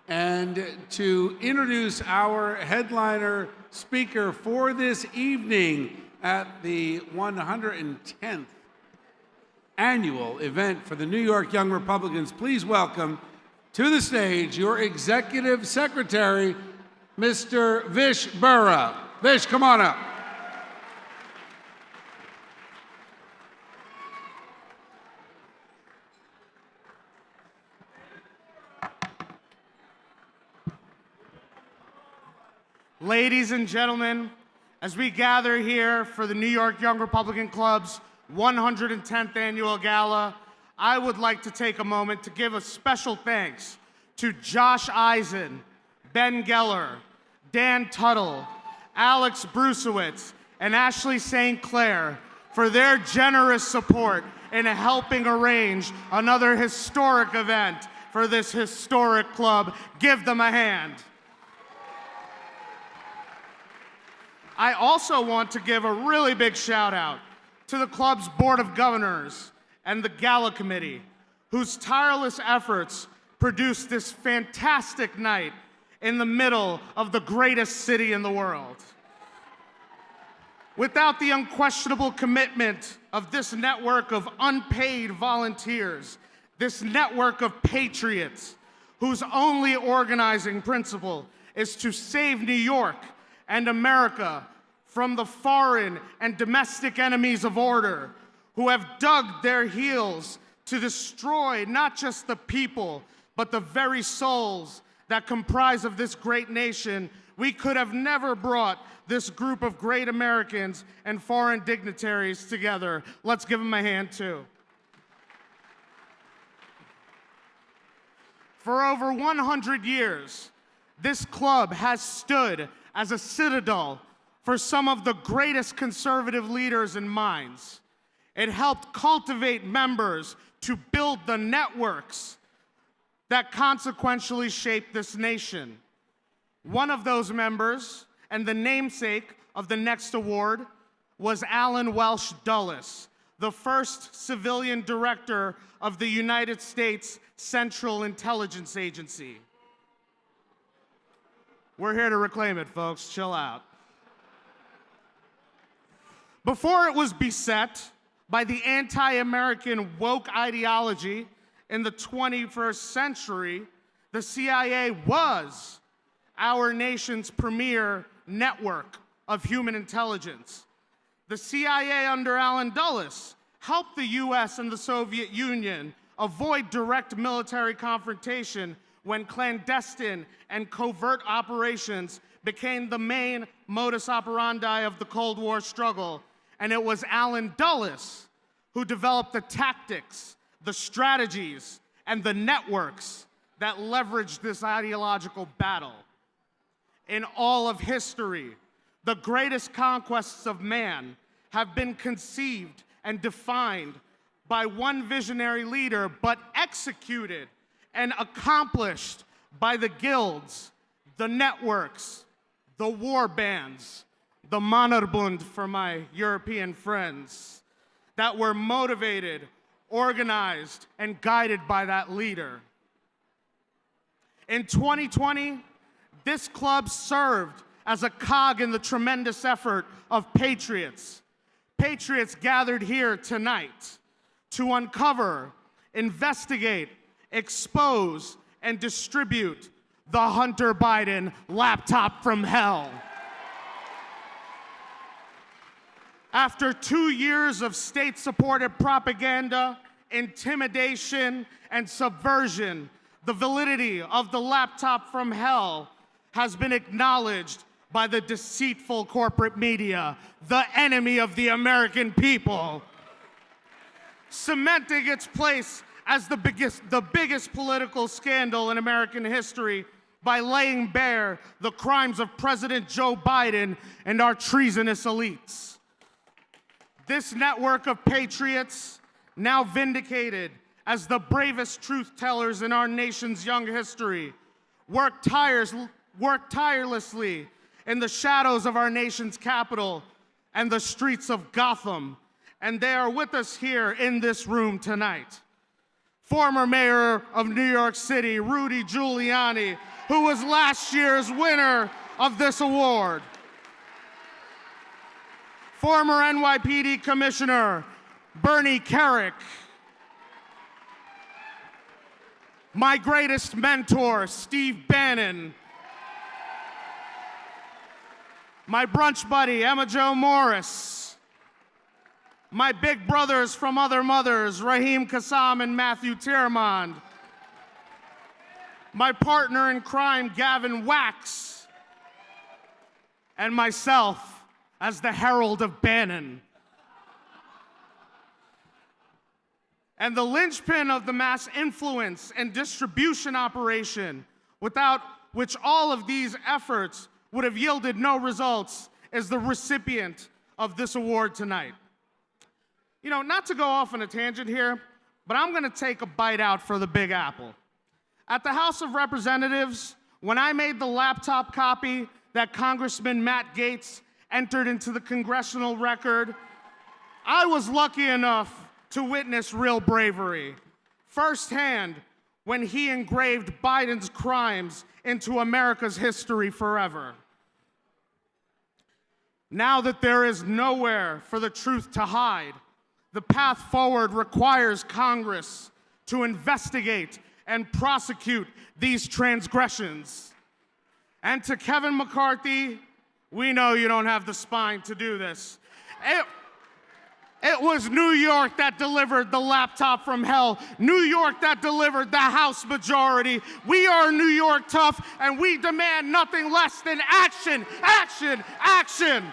And to introduce our headliner speaker for this evening at the 110th annual event for the New York Young Republicans, please welcome to the stage your Executive Secretary, Mr. Vish Burra. Vish, come on up. Ladies and gentlemen, as we gather here for the New York Young Republican Club's 110th annual gala, I would like to take a moment to give a special thanks to Josh Eisen, Ben Geller, Dan Tuttle, Alex Brusewitz, and Ashley St. Clair for their generous support in helping arrange another historic event for this historic club. Give them a hand. I also want to give a really big shout out to the club's Board of Governors and the Gala Committee, whose tireless efforts produced this fantastic night in the middle of the greatest city in the world. Without the unquestionable commitment of this network of unpaid volunteers, this network of patriots whose only organizing principle is to save New York and America from the foreign and domestic enemies of order who have dug their heels to destroy not just the people, but the very souls that comprise of this great nation, we could have never brought this group of great Americans and foreign dignitaries together. Let's give them a hand too. For over 100 years, this club has stood as a citadel for some of the greatest conservative leaders and minds. It helped cultivate members to build the networks that consequentially shaped this nation. One of those members, and the namesake of the next award, was Alan Welsh Dulles, the first civilian director of the United States Central Intelligence Agency. We're here to reclaim it, folks. Chill out. Before it was beset by the anti-American woke ideology in the 21st century, the CIA was our nation's premier network of human intelligence. The CIA under Alan Dulles helped the US and the Soviet Union avoid direct military confrontation when clandestine and covert operations became the main modus operandi of the Cold War struggle. And it was Alan Dulles who developed the tactics, the strategies, and the networks that leveraged this ideological battle. In all of history, the greatest conquests of man have been conceived and defined by one visionary leader, but executed and accomplished by the guilds, the networks, the war bands, the Mannerbund for my European friends, that were motivated, organized, and guided by that leader. In 2020, this club served as a cog in the tremendous effort of patriots. Patriots gathered here tonight to uncover, investigate, expose, and distribute the Hunter Biden laptop from hell. After 2 years of state-supported propaganda, intimidation, and subversion, the validity of the laptop from hell has been acknowledged by the deceitful corporate media, the enemy of the American people, cementing its place as the biggest political scandal in American history by laying bare the crimes of President Joe Biden and our treasonous elites. This network of patriots, now vindicated as the bravest truth tellers in our nation's young history, work tirelessly in the shadows of our nation's capital and the streets of Gotham, and they are with us here in this room tonight. Former Mayor of New York City, Rudy Giuliani, who was last year's winner of this award. Former NYPD Commissioner Bernie Kerik. My greatest mentor, Steve Bannon. My brunch buddy, Emma Jo Morris. My big brothers from other mothers, Raheem Kassam and Matthew Tiermond. My partner in crime, Gavin Wax. And myself as the herald of Bannon. And the linchpin of the mass influence and distribution operation, without which all of these efforts would have yielded no results, is the recipient of this award tonight. You know, not to go off on a tangent here, but I'm gonna take a bite out for the Big Apple. At the House of Representatives, when I made the laptop copy that Congressman Matt Gaetz entered into the congressional record, I was lucky enough to witness real bravery firsthand when he engraved Biden's crimes into America's history forever. Now that there is nowhere for the truth to hide, the path forward requires Congress to investigate and prosecute these transgressions. And to Kevin McCarthy, we know you don't have the spine to do this. It was New York that delivered the laptop from hell. New York that delivered the House majority. We are New York tough, and we demand nothing less than action, action, action.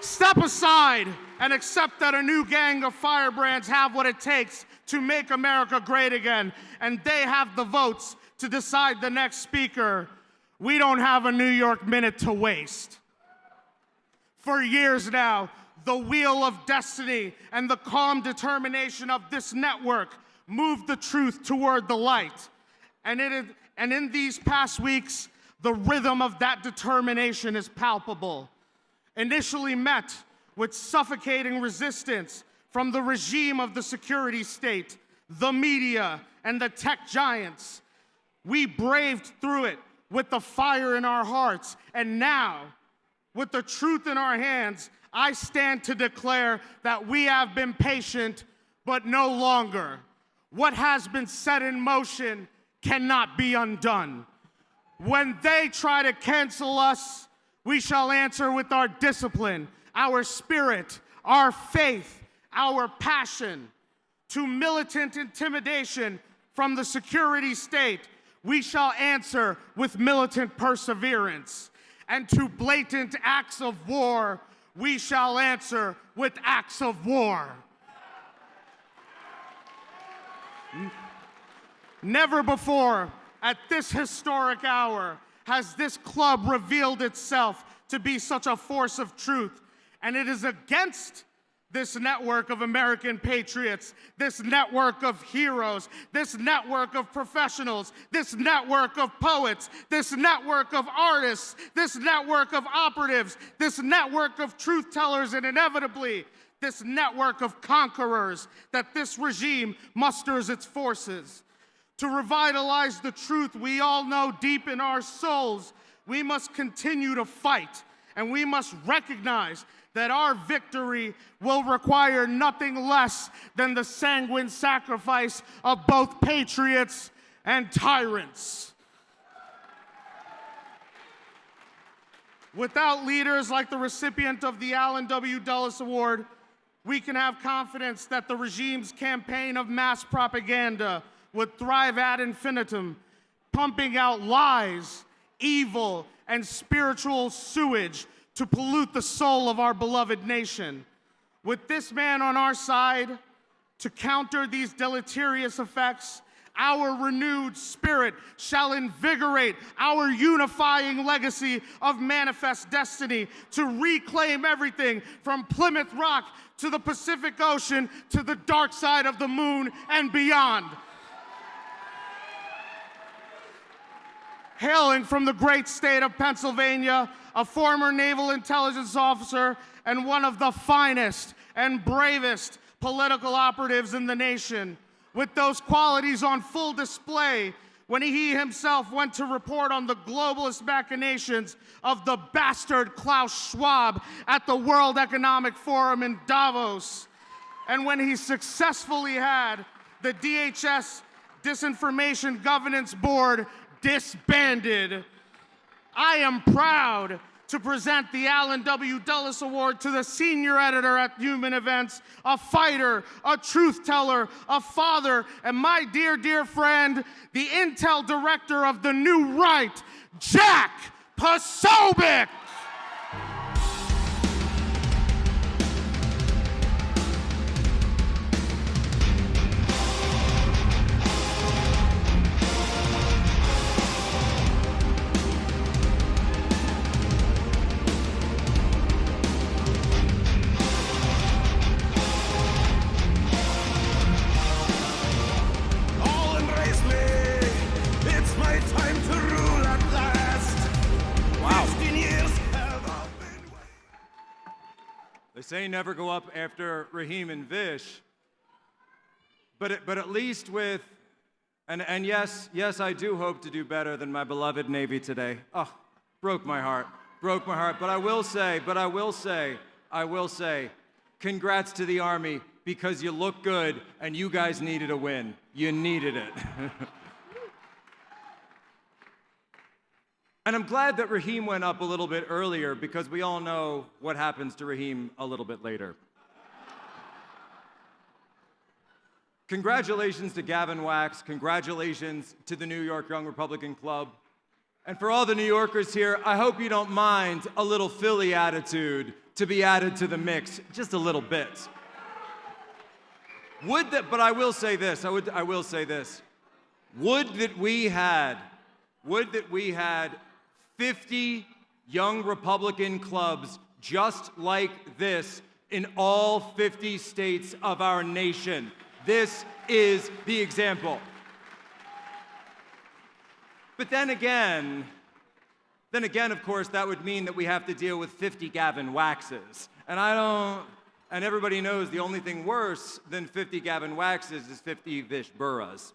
Step aside and accept that a new gang of firebrands have what it takes to make America great again, and they have the votes to decide the next speaker. We don't have a New York minute to waste. For years now, the wheel of destiny and the calm determination of this network moved the truth toward the light. And in these past weeks, the rhythm of that determination is palpable. Initially met with suffocating resistance from the regime of the security state, the media, and the tech giants, we braved through it with the fire in our hearts, and now, with the truth in our hands, I stand to declare that we have been patient, but no longer. What has been set in motion cannot be undone. When they try to cancel us, we shall answer with our discipline, our spirit, our faith, our passion. To militant intimidation from the security state, we shall answer with militant perseverance. And to blatant acts of war, we shall answer with acts of war. Never before, at this historic hour, has this club revealed itself to be such a force of truth. And it is against this network of American patriots, this network of heroes, this network of professionals, this network of poets, this network of artists, this network of operatives, this network of truth tellers, and inevitably, this network of conquerors, that this regime musters its forces. To revitalize the truth we all know deep in our souls, we must continue to fight, and we must recognize that our victory will require nothing less than the sanguine sacrifice of both patriots and tyrants. Without leaders like the recipient of the Allen W. Dulles Award, we can have confidence that the regime's campaign of mass propaganda would thrive ad infinitum, pumping out lies, evil, and spiritual sewage to pollute the soul of our beloved nation. With this man on our side, to counter these deleterious effects, our renewed spirit shall invigorate our unifying legacy of manifest destiny to reclaim everything from Plymouth Rock to the Pacific Ocean to the dark side of the moon and beyond. Hailing from the great state of Pennsylvania, a former naval intelligence officer and one of the finest and bravest political operatives in the nation, with those qualities on full display when he himself went to report on the globalist machinations of the bastard Klaus Schwab at the World Economic Forum in Davos, and when he successfully had the DHS Disinformation Governance Board disbanded. I am proud to present the Alan W. Dulles Award to the senior editor at Human Events, a fighter, a truth teller, a father, and my dear, dear friend, the intel director of the New Right, Jack Posobiec. They say never go up after Raheem and Vish, but at least with, and yes, I do hope to do better than my beloved Navy today. Oh, broke my heart, but I will say, congrats to the Army, because you look good and you guys needed a win. You needed it. And I'm glad that Raheem went up a little bit earlier, because we all know what happens to Raheem a little bit later. Congratulations to Gavin Wax. Congratulations to the New York Young Republican Club. And for all the New Yorkers here, I hope you don't mind a little Philly attitude to be added to the mix, just a little bit. But I will say this, I will say this. Would that we had 50 young Republican clubs just like this in all 50 states of our nation. This is the example. But then again, of course, that would mean that we have to deal with 50 Gavin Waxes. And everybody knows the only thing worse than 50 Gavin Waxes is 50 Vish Burras.